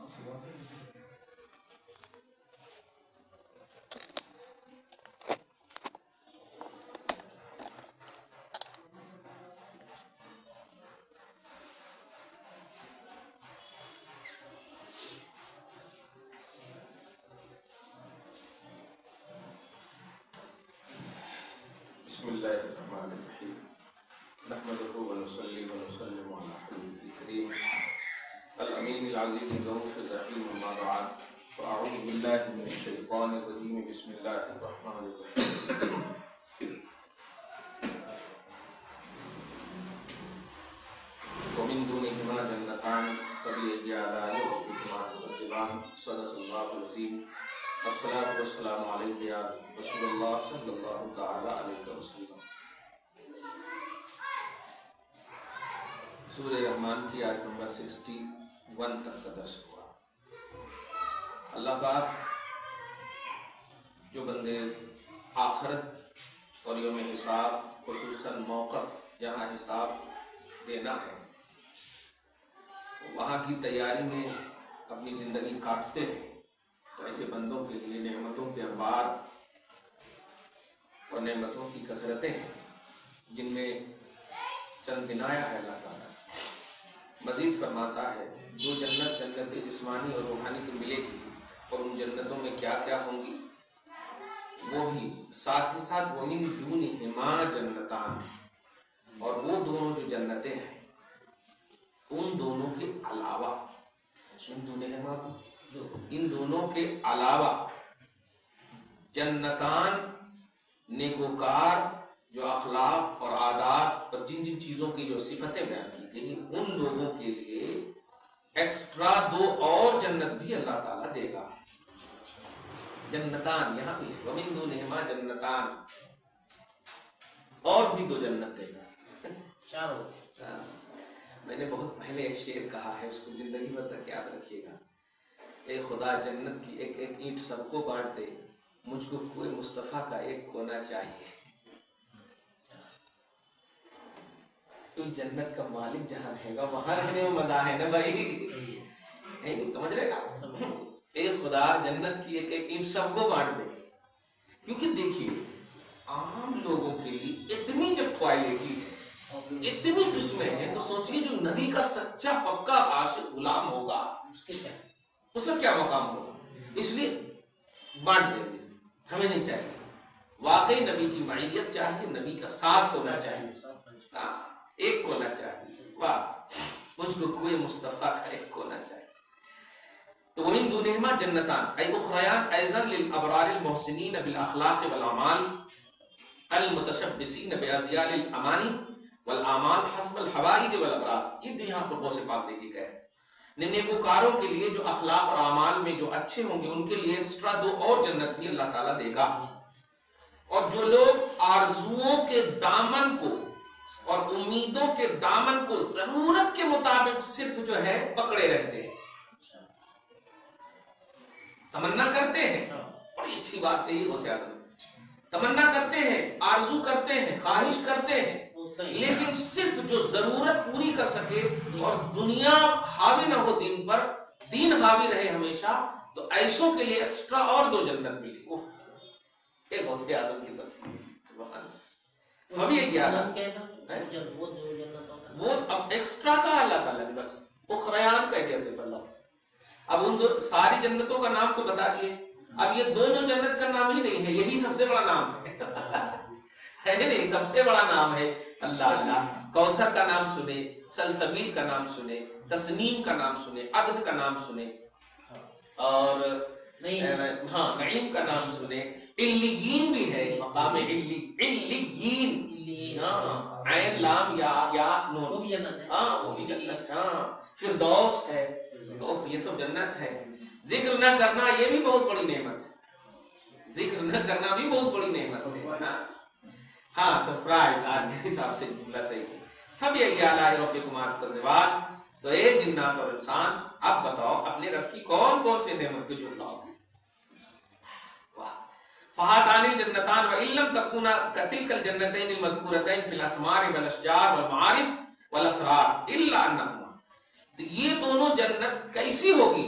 بسم اللہ الرحمن الرحیم نحمده ونصلی ونسلم علی حبیبہ الکریم الامین العزیز الرؤوف الرحیم اما بعد فاعوذ باللہ من الشیطان الرجیم بسم اللہ الرحمن الرحیم ومن دونہما جنتان فبأي آلاء ربکما تکذبان صدق اللہ العظیم والصلاة والسلام علیک یا رسول اللہ صلی اللہ تعالی علیہ وسلم۔ سورہ رحمان کی آیت نمبر 61 تک کا درس ہوا۔ اللہ پاک جو بندے آخرت اور یوم حساب خصوصاً موقف جہاں حساب دینا ہے وہاں کی تیاری میں اپنی زندگی کاٹتے ہیں تو ایسے بندوں کے لیے نعمتوں کے انبار اور نعمتوں کی کثرتیں ہیں جن میں چند گنایا ہے اللہ تعالیٰ۔ مزید فرماتا ہے جو جنت جسمانی اور روحانی کو ملے گی اور ان جنتوں میں کیا کیا ہوں گی وہ بھی ساتھ ہی ساتھ وَمِن دُونِهِمَا جنتان، اور وہ دونوں جو جنتیں ہیں ان دونوں کے علاوہ ان دونوں کے علاوہ جنتان نیکوکار جو اخلاق اور عادات اور جن جن چیزوں کی جو صفتیں بیان کی گئی ان لوگوں کے لیے ایکسٹرا 2 اور جنت بھی اللہ تعالیٰ دے گا۔ جنتان یہاں بھی وَمِن دُونِهِمَا جنتان، اور بھی 2 جنت دے گا۔ میں نے بہت پہلے ایک شعر کہا ہے، اس کو زندگی بھر تک یاد رکھیے گا۔ اے خدا جنت کی ایک ایک اینٹ سب کو بانٹ دے، مجھ کو کوئی مصطفیٰ کا ایک کونا چاہیے۔ تو جنت کا مالک جہاں رہے گا وہاں رہنے میں مزہ ہے نا بھائی، سمجھ رہے گا؟ اے خدا جنت کی ایک ایک اینٹ سب کو بانٹ دے، کیونکہ دیکھیے عام لوگوں کے لیے اتنی جب کوالٹی ہے، اتنی قسمیں ہیں، تو سوچیے جو نبی کا سچا پکا عاشق غلام ہوگا اس کا کیا مقام ہوگا۔ اس لیے بانٹ دیں، ہمیں نہیں چاہیے، واقعی نبی کی معیت چاہیے، نبی کا ساتھ ہونا چاہیے، ایک ہونا چاہیے، واہ مجھ کو کوئی مصطفیٰ کا ایک ہونا چاہیے۔ تو وَمِن دُونِهِمَا جنتان أي أخريان أيضا للأبرار المحسنين بالأخلاق والأعمال المتشبثين بأزيال الأماني والأعمال حسب الحوائج والأغراض۔ یہ تو یہاں پر غوث پاک دیکھی گئے نیکوکاروں کے لیے جو اخلاق اور اعمال میں جو اچھے ہوں گے ان کے لیے ایکسٹرا 2 اور جنت بھی اللہ تعالیٰ دے گا۔ اور جو لوگ آرزوؤں کے دامن کو اور امیدوں کے دامن کو ضرورت کے مطابق صرف جو ہے پکڑے رہتے ہیں، تمنا کرتے ہیں، بڑی اچھی بات ہے یہ غوث اعظم، تمنا کرتے ہیں، آرزو کرتے ہیں، خواہش کرتے ہیں، لیکن صرف جو ضرورت پوری کر سکے اور دنیا حاوی نہ ہو دین پر، دین حاوی رہے ہمیشہ، تو ایسوں کے لیے ایکسٹرا اور 2 جنت ملی۔ ایک غوث اعظم کی تفسیر، سبحان اللہ۔ فبأي آلاء، وہ اب ایکسٹرا کا اللہ تعالیٰ نے بس اخریان کا کیسے بلا، اب ان ساری جنتوں کا نام تو بتا دیے، اب یہ 2 جنت کا نام ہی نہیں ہے، یہی سب سے بڑا نام ہے نہیں، سب سے بڑا نام ہے اللہ۔ اللہ کوثر کا نام سنے، سلسبیل کا نام سنے، تسنیم کا نام سنے، عدد کا نام سنے، اور نعیم کا نام سنے، علیین بھی ہے، مقام علیین، عین لام یا نون، وہ بھی جنت، فردوس ہے، یہ سب جنت ہے۔ ذکر نہ کرنا یہ بھی بہت بڑی نعمت ہے، ذکر نہ کرنا بھی بہت بڑی نعمت ہے۔ ہاں سرپرائز آج کے حساب سے جملہ صحیح ہے۔ فبأي آلاء ربكما تكذبان، تو اے جنات اور انسان اب بتاؤ اپنے رب کی کون کون سے نعمت کو جھٹلاؤ گے۔ فهاتان الجنتان وإن لم تكونا كتلك الجنتين المذكورتين في الأسمار والأشجار والمعارف والأسرار إلا أنهما، یہ دونوں جنت کیسی ہوگی،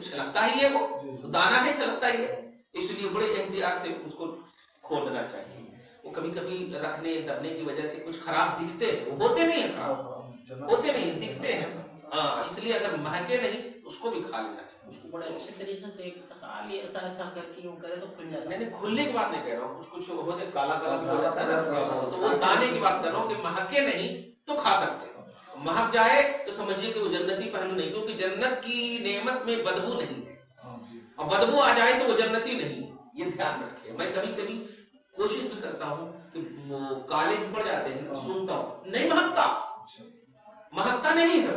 چھلکتا ہی ہے، وہ دانا ہے چھلکتا ہی ہے، اس لیے بڑے احتیاط سے اس کو کھودنا چاہیے۔ وہ کبھی کبھی رکھنے دبنے کی وجہ سے کچھ خراب دکھتے ہیں، وہ ہوتے نہیں ہیں خراب، ہوتے نہیں ہیں، دکھتے ہیں، ہاں، اس لیے اگر مہکے نہیں تو اس کو بھی کھا لینا چاہیے۔ اس کو بڑے اچھے طریقے سے ایسا کر کے یوں کرے تو کھل جاتا ہے۔ نہیں کھلنے کی بات نہیں کہہ رہا ہوں، کچھ ہوتے کالا کالا بھی ہو جاتا ہے نا، تو وہ دانے کی بات کر رہا ہوں کہ مہکے نہیں تو کھا سکتے ہیں، مہک جائے تو سمجھیے کہ وہ جنتی پہلو نہیں، کیونکہ جنت کی نعمت میں بدبو نہیں ہے، اور بدبو آ جائے تو وہ جنتی نہیں ہے، یہ دھیان رکھیں۔ میں کبھی کبھی کوشش بھی کرتا ہوں کہ وہ کالے پڑ جاتے ہیں، سنتا ہوں نہیں مہکتا نہیں ہے،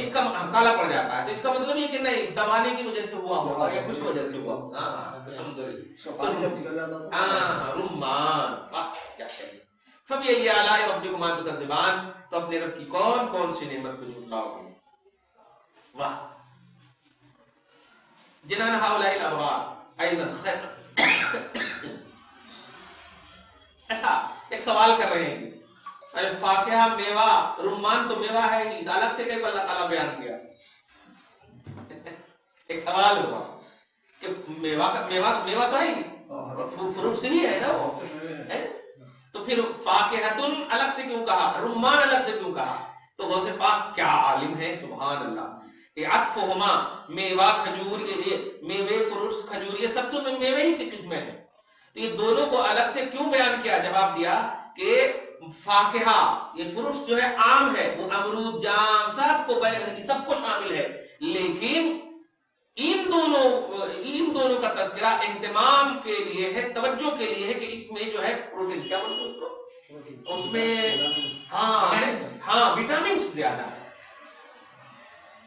اس کا کالا پڑ جاتا ہے، تو اس کا مطلب یہ کہ نہیں دبانے کی وجہ سے ہوا ہوگا یا کچھ وجہ سے ہوا ہوگا۔ رمان کیا چاہیے، فبأي آلاء ربكما تكذبان، تو اپنے رب کی کون کون سی نعمت کو جھٹلاؤ گے؟ واہ، جنان هؤلاء الابرار ایضا خیر۔ اچھا ایک سوال کر رہے ہیں، ارے فاکہہ میوہ، رمان تو میوہ ہے ہی، الگ سے کئی اللہ تعالیٰ بیان کیا؟ ایک سوال ہوا کہ میوہ تو ہے ہی، فروٹ سے ہی ہے نا وہ، تو پھر فاکہتن الگ سے کیوں کہا، رمان الگ سے کیوں کہا؟ تو غوث پاک کیا عالم ہے، سبحان اللہ۔ یہ عطفہما، میوہ کھجور، میوے فروٹس کھجور، یہ سب تو میوے ہی کی قسمیں ہیں، تو یہ دونوں کو الگ سے کیوں بیان کیا؟ جواب دیا کہ فاکہہ یہ فروٹس جو ہے عام ہے، وہ امرود جام سب کو شامل ہے، لیکن ان دونوں کا تذکرہ اہتمام کے لیے ہے، توجہ کے لیے ہے کہ اس میں جو ہے پروٹین، کیا بولتے ہیں اس کو، اس میں ہاں وٹامنس زیادہ ہے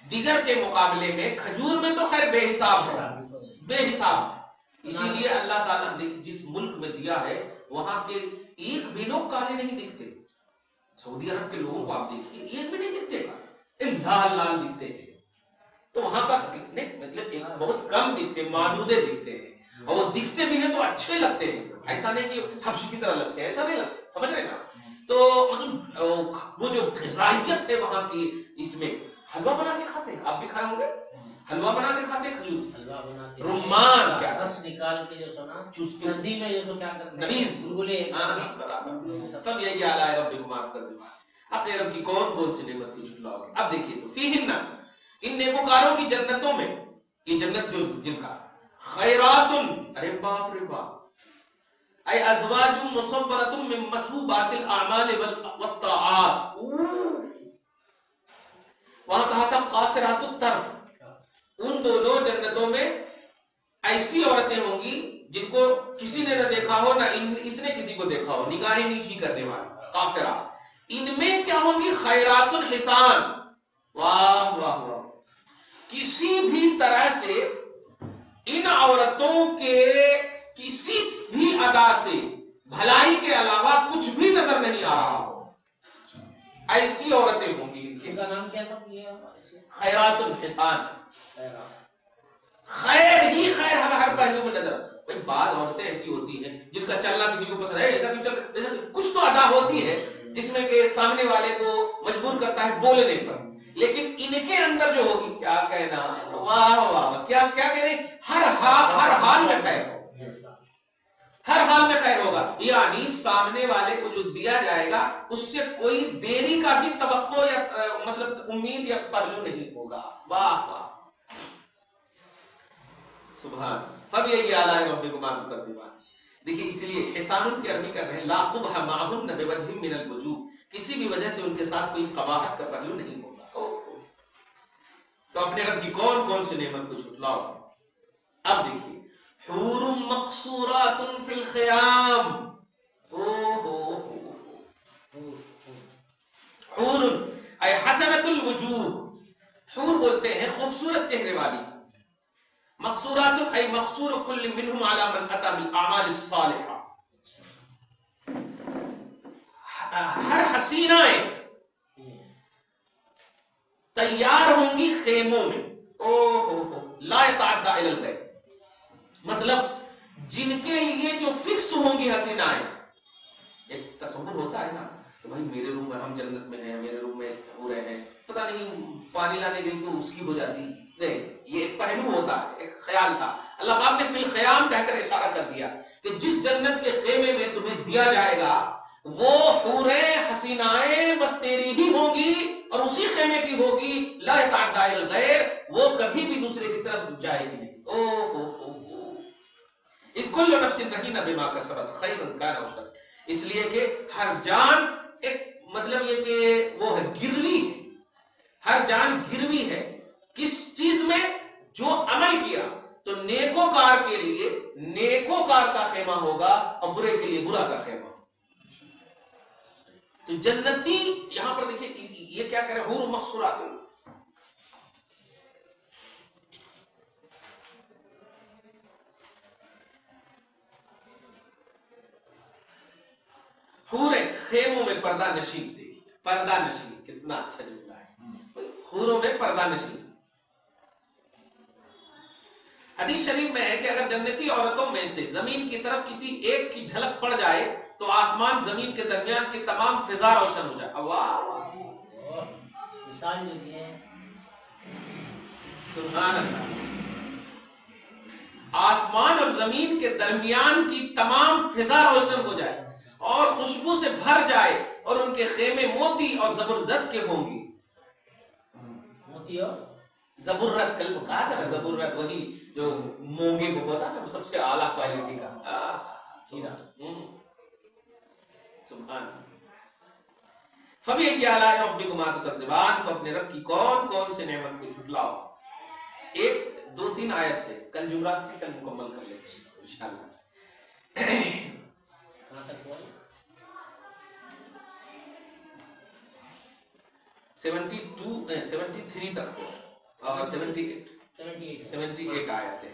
دیگر کے مقابلے میں۔ کھجور میں تو خیر بے حساب ہے، بے حساب، اسی لیے اللہ تعالیٰ نے جس ملک میں دیا ہے وہاں کے ایک بھی لوگ کالے نہیں دکھتے۔ سعودی عرب کے لوگوں کو آپ دیکھیے ایک بھی نہیں دکھتے گا، لال لال دکھتے ہیں، تو وہاں کا دکھنے مطلب ایک بہت کم دکھتے، معدودے دکھتے ہیں، اور وہ دکھتے بھی ہیں تو اچھے لگتے ہیں، ایسا نہیں کہ حبشی کی طرح لگتے ہیں، ایسا نہیں لگتا، سمجھ رہے نا؟ تو مطلب وہ جو غذائیت ہے وہاں کی، اس میں حلوہ بنا کے کھاتے ہیں، آپ بھی کھائے ہوں گے، حلوہ بنا کے کھاتے ہیں، کھجور، حلوہ بناتے ہیں، رمان کیا رس نکال کے جو سنا سردی میں جو کیا کرتے ہیں، نبیز گلگلے، فبأي آلاء ربكما تكذبان، اپنے رب کی کون کون سی نعمت کو جھٹلاؤ گے؟ اب دیکھیے فیہن، ان نیکوکاروں کی جنتوں میں، یہ جنت جو جن کا خیرات، ارے باپ رے باپ، اے ازواج مصورۃ من مسوبات الاعمال والطاعات، وہاں کہا تھا قاصرات الطرف، ان دونوں جنتوں میں ایسی عورتیں ہوں گی جن کو کسی نے نہ دیکھا ہو، نہ اس نے کسی کو دیکھا ہو، نگاہیں نیچی کرنے والی قاصرہ، ان میں کیا ہوں گی خیرات الحسان، واہ واہ واہ، کسی بھی طرح سے ان عورتوں کے کسی بھی ادا سے بھلائی کے علاوہ کچھ بھی نظر نہیں آ رہا ہو، ایسی عورتیں ہوں گی، ان کا نام کیا تھا؟ خیرات الحسان، خیر ہی خیر ہر پہلو میں نظر۔ بھائی بعض عورتیں ایسی ہوتی ہیں جن کا چلنا کسی کو پسند ہے، ایسا کیوں چل، ایسا کچھ تو ادا ہوتی ہے جس میں کہ سامنے والے کو مجبور کرتا ہے بولنے پر، لیکن ان کے اندر جو ہوگی کیا کہنا، واہ واہ، کیا کیا کہنے، ہر حال میں خیر ہو، ہر حال میں خیر ہوگا، یعنی سامنے والے کو جو دیا جائے گا اس سے کوئی دیری کا بھی توقع یا مطلب امید یا پہلو نہیں ہوگا، واہ واہ سبحان۔ فبأي آلاء ربكما تكذبان، دیکھیے اس لیے حسان کی عربی کر رہے ہیں، لا قبح معهن بوجه من الوجوه، کسی بھی وجہ سے ان کے ساتھ کوئی قباحت کا پہلو نہیں ہوگا۔ تو اپنے رب کی کون کون سی نعمت کو جھٹلاؤ؟ اب دیکھیے حور مقصورات فی الخیام، حور اے حسنۃ الوجوہ، حور بولتے ہیں خوبصورت چہرے والی، مقصورات اے مقصور کل منہم علی من اتی بالاعمال الصالحہ، ہر حسینائیں تیار ہوں گی خیموں میں، لا يتعدى الی الغیب، مطلب جن کے لیے جو فکس ہوں گی حسینائیں، ایک تصور ہوتا ہے نا تو بھائی میرے روم میں ہم جنت میں ہیں، میرے روم میں ہو رہے ہیں، پتہ نہیں پانی لانے گئی تو اس کی ہو جاتی. نہیں، یہ ایک پہلو ہوتا ہے، ایک خیال تھا. اللہ پاک نے فی الخیام کہہ کر اشارہ کر دیا کہ جس جنت کے خیمے میں تمہیں دیا جائے گا وہ حوریں حسینائیں بس تیری ہی ہوں گی اور اسی خیمے کی ہوگی، لا یتعدی الی الغیر، وہ کبھی بھی دوسرے کی طرف جائے گی نہیں. اس کل نفس رہین بما کسبت خیر کان او شر، اس لیے کہ ہر جان ایک مطلب یہ کہ وہ ہے گروی ہے، ہر جان گروی ہے کس چیز میں؟ جو عمل کیا. تو نیکوکار کے لیے نیکوکار کا خیمہ ہوگا اور برے کے لیے برا کا خیمہ. تو جنتی یہاں پر دیکھیں یہ کیا کہہ رہے ہیں، حور مقصورات، حوریں خیموں میں پردہ نشین دے. پردہ نشین کتنا اچھا جملہ ہے، حوروں میں پردہ نشین. حدیث شریف میں ہے کہ اگر جنتی عورتوں میں سے زمین کی طرف کسی ایک کی جھلک پڑ جائے تو آسمان زمین کے درمیان کی تمام فضا روشن ہو جائے. واہ، مثال جو دی ہے، سبحان اللہ. آسمان اور زمین کے درمیان کی تمام فضا روشن ہو جائے اور خوشبو سے بھر جائے اور ان کے خیمے موتی اور زبرجد کے ہوں گی. موتی اور زبرجد، کل کو کہا تھا نا زبرجد، وہی جو مونگے کو ہوتا ہے نا، سب سے اعلیٰ کوالٹی کا سیدھا. سبحان. فَبِأَيِّ آلَاءِ رَبِّكُمَا تُكَذِّبَانِ، تو اپنے رب کی کون کون سے نعمت کو جھٹلاؤ. ایک دو تین آیت ہے، کل جمعرات کی، کل مکمل کر لیتے ہیں انشاءاللہ. کہاں تک ہوا؟ 73 تک اور 78 آیت ہے.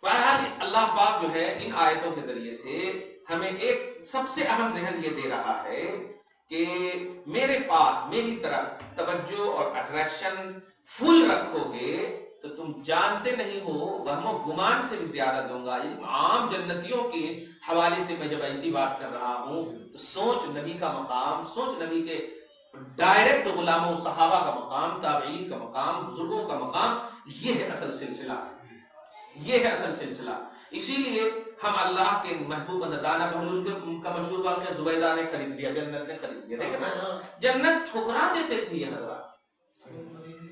بہرحال اللہ پاک جو ہے ان آیتوں کے ذریعے سے ہمیں ایک سب سے اہم ذہن یہ دے رہا ہے کہ میرے پاس میری طرف توجہ اور اٹریکشن فل رکھو گے تو تم جانتے نہیں ہو، وہم و گمان سے بھی زیادہ دوں گا. عام جنتیوں کے حوالے سے میں جب ایسی بات کر رہا ہوں تو سوچ نبی کا مقام، سوچ نبی کے ڈائریکٹ غلاموں صحابہ کا مقام، تابعین کا مقام، بزرگوں کا مقام. یہ ہے اصل سلسلہ، یہ ہے اصل سلسلہ. اسی لیے ہم اللہ کے محبوب دانا بہلول کا مشہور واقعہ، زبیدہ نے خرید لیا، جنت نے خرید لیا. دیکھیں نا، جنت ٹھکرا دیتے تھے یہ حضرات.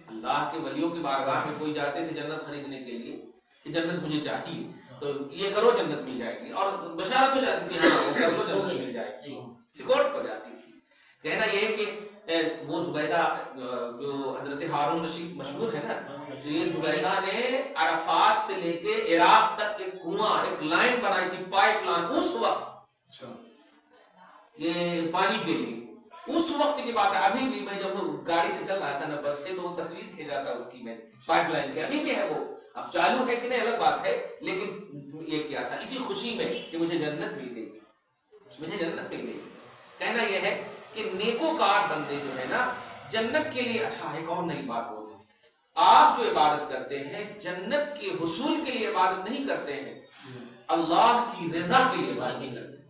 اللہ کے ولیوں کی بارگاہ میں کوئی جاتے تھے جنت خریدنے کے لیے کہ جنت مجھے چاہیے تو یہ کرو جنت مل جائے گی، اور بشارت ہو جاتی تھی جنت مل جائے گی، سکوٹ ہو جاتی تھی. کہنا یہ ہے کہ وہ زبیدہ جو حضرت ہارون رشید مشہور ہے نا، یہ زبیدہ نے عرفات سے لے کے عراق تک ایک کنواں، ایک لائن بنائی تھی، پائپ لائن. اس وقت یہ پانی کے لیے، اس وقت کی بات ہے. ابھی بھی میں جب گاڑی سے چل رہا تھا نا بس سے، تو وہ تصویر کھینچ رہا تھا اس کی، میں پائپ لائن کے، ابھی بھی ہے وہ. اب چالو ہے کہ نہیں الگ بات ہے، لیکن یہ کیا تھا اسی خوشی میں کہ مجھے جنت مل گئی، مجھے جنت مل گئی. کہنا یہ ہے کہ نیکوکار بندے جو ہے نا جنت کے لیے، اچھا ہے کون نہیں بات ہو، آپ جو عبادت کرتے ہیں جنت کے حصول کے لیے عبادت نہیں کرتے ہیں، اللہ کی رضا کے لیے عبادت کرتے ہیں.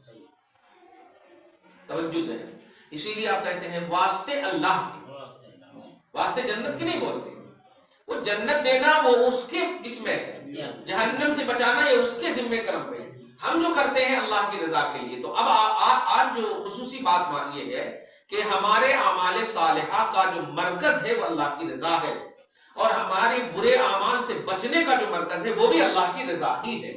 توجہ ہے. اسی لیے آپ کہتے ہیں واسطے اللہ کے، واسطے جنت کے نہیں بولتے. وہ جنت دینا وہ اس کے اس میں ہے، جہنم سے بچانا یہ اس کے ذمہ کرم پہ. ہم جو کرتے ہیں اللہ کی رضا کے لیے. تو اب آج جو خصوصی بات یہ ہے کہ ہمارے اعمال صالحہ کا جو مرکز ہے وہ اللہ کی رضا ہے، اور ہمارے برے اعمال سے بچنے کا جو مرکز ہے وہ بھی اللہ کی رضا ہی ہے.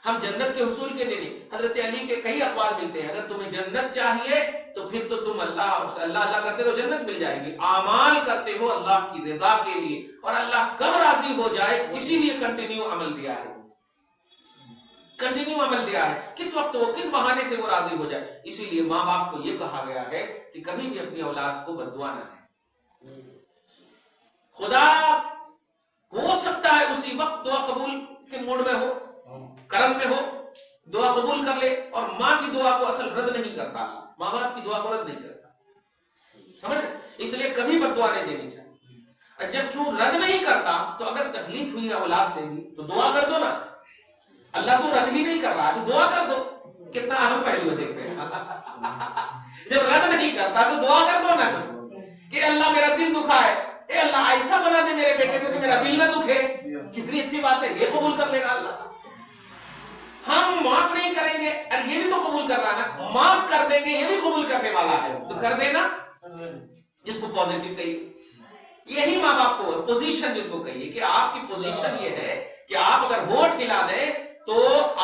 ہم جنت کے حصول کے لیے نہیں. حضرت علی کے کئی اخبار ملتے ہیں، اگر تمہیں جنت چاہیے تو پھر تو تم اللہ اللہ کرتے رہو، جنت مل جائے گی. اعمال کرتے ہو اللہ کی رضا کے لیے، اور اللہ کب راضی ہو جائے اسی لیے کنٹینیو عمل دیا ہے، کنٹینیو عمل دیا ہے. کس وقت وہ کس بہانے سے وہ راضی ہو جائے. اسی لیے ماں باپ کو یہ کہا گیا ہے کہ کبھی بھی اپنی اولاد کو بد دعا نہ دیں. خدا ہو سکتا ہے اسی وقت دعا قبول کے موڈ میں ہو، کرم میں ہو، دعا قبول کر لے، اور ماں کی دعا کو اصل رد نہیں کرتا، ماں باپ کی دعا کو رد نہیں کرتا. سمجھ؟ اس لیے کبھی بد دعا نہیں دینی چاہیے. جب کیوں رد نہیں کرتا تو اگر تکلیف ہوئی ہے اولاد سے بھی تو دعا کر دو نا. اللہ تو رد ہی نہیں کر رہا تو دعا کر دو. کتنا اہم پہلو ہے، دیکھ رہے ہیں. جب رد نہیں کرتا تو دعا کر دو نا کہ اللہ میرا دل دکھا ہے، اے اللہ ایسا بنا دے میرے بیٹے کو کہ میرا دل نہ دکھے. کتنی اچھی بات ہے، یہ قبول کر لے گا اللہ. ہم معاف نہیں کریں گے، اور یہ بھی تو قبول کر رہا نا، معاف کر دیں گے یہ بھی قبول کرنے والا ہے، تو کر دینا جس کو پازیٹو کہیے. یہی ماں باپ کو پوزیشن جس کو کہیے کہ آپ کی پوزیشن یہ ہے کہ آپ اگر ہونٹ ہلا دیں تو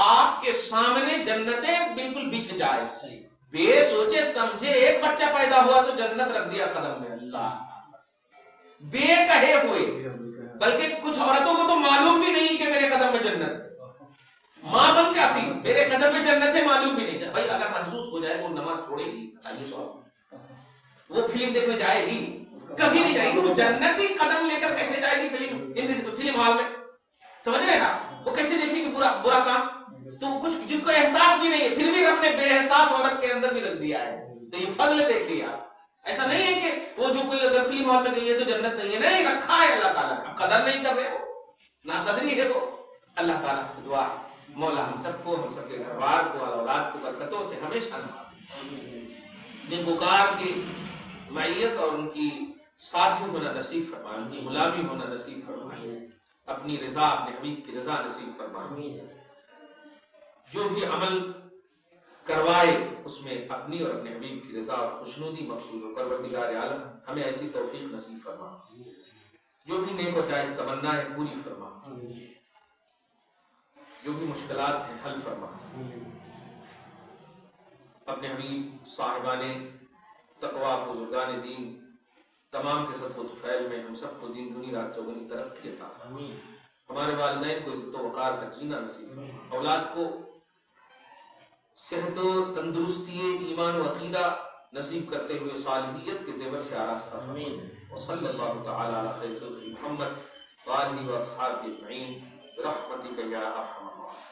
آپ کے سامنے جنتیں بالکل بچھ جائے. بے سوچے سمجھے ایک بچہ پیدا ہوا تو جنت رکھ دیا قدم میں. اللہ بے کہے ہوئے، بلکہ کچھ عورتوں کو تو معلوم بھی نہیں کہ میرے قدم میں جنت ہے. ماں بن جاتی میرے قدم میں جنت ہے معلوم بھی نہیں. بھائی اگر محسوس ہو جائے تو نماز چھوڑے گی، وہ فلم دیکھنے جائے گی؟ کبھی نہیں جائے گی. وہ جنتی قدم لے کر کیسے جائے گی فلم ہال میں؟ سمجھ رہے نا؟ وہ کیسے دیکھے گی برا کام؟ تو کچھ جس کو احساس بھی نہیں ہے پھر بھی رب نے بے احساس عورت کے اندر بھی رکھ دیا ہے. تو یہ فضل دیکھیے آپ. ایسا نہیں ہے کہ وہ جو کوئی اگر فلم ہال میں گئی ہے تو جنت نہیں ہے، نہیں، رکھا ہے اللہ تعالیٰ نے. قدر نہیں کر رہے ہو، نا قدری ہے وہ. اللہ تعالیٰ سے دعا ہے مولا ہم سب کو، ہم سب کے گھر بار کو، اولاد کو برکتوں سے ہمیشہ نوازے. نیکوکار کی معیت اور ان کی ساتھی ہونا نصیب فرمائے، ان کی غلامی ہونا نصیب فرمائے، اپنی رضا اپنے حبیب کی رضا نصیب فرمائے. جو بھی عمل کروائے اس میں اپنی اور اپنے حبیب کی رضا اور خوشنودی مقصود ہو. پروردگار عالم ہمیں ایسی توفیق نصیب فرما. جو بھی نیک و جائز تمنا ہے پوری فرما، جو بھی مشکلات ہیں حل فرما. اپنے حبیب صاحبان تقویٰ بزرگان دین تمام کے صدق و طفیل میں ہم سب کو دین دنیا رات چوگنی ترقی عطا. ہمارے والدین کو عزت و وقار کا جینا نصیب، اولاد کو صحت و تندرستی ایمان و عقیدہ نصیب کرتے ہوئے صالحیت کے زیور سے آراستہ. وصلی اللہ تعالی علی خیر خلق محمد وآلہ واصحابہ اجمعین برحمتک یا ارحم الراحمین.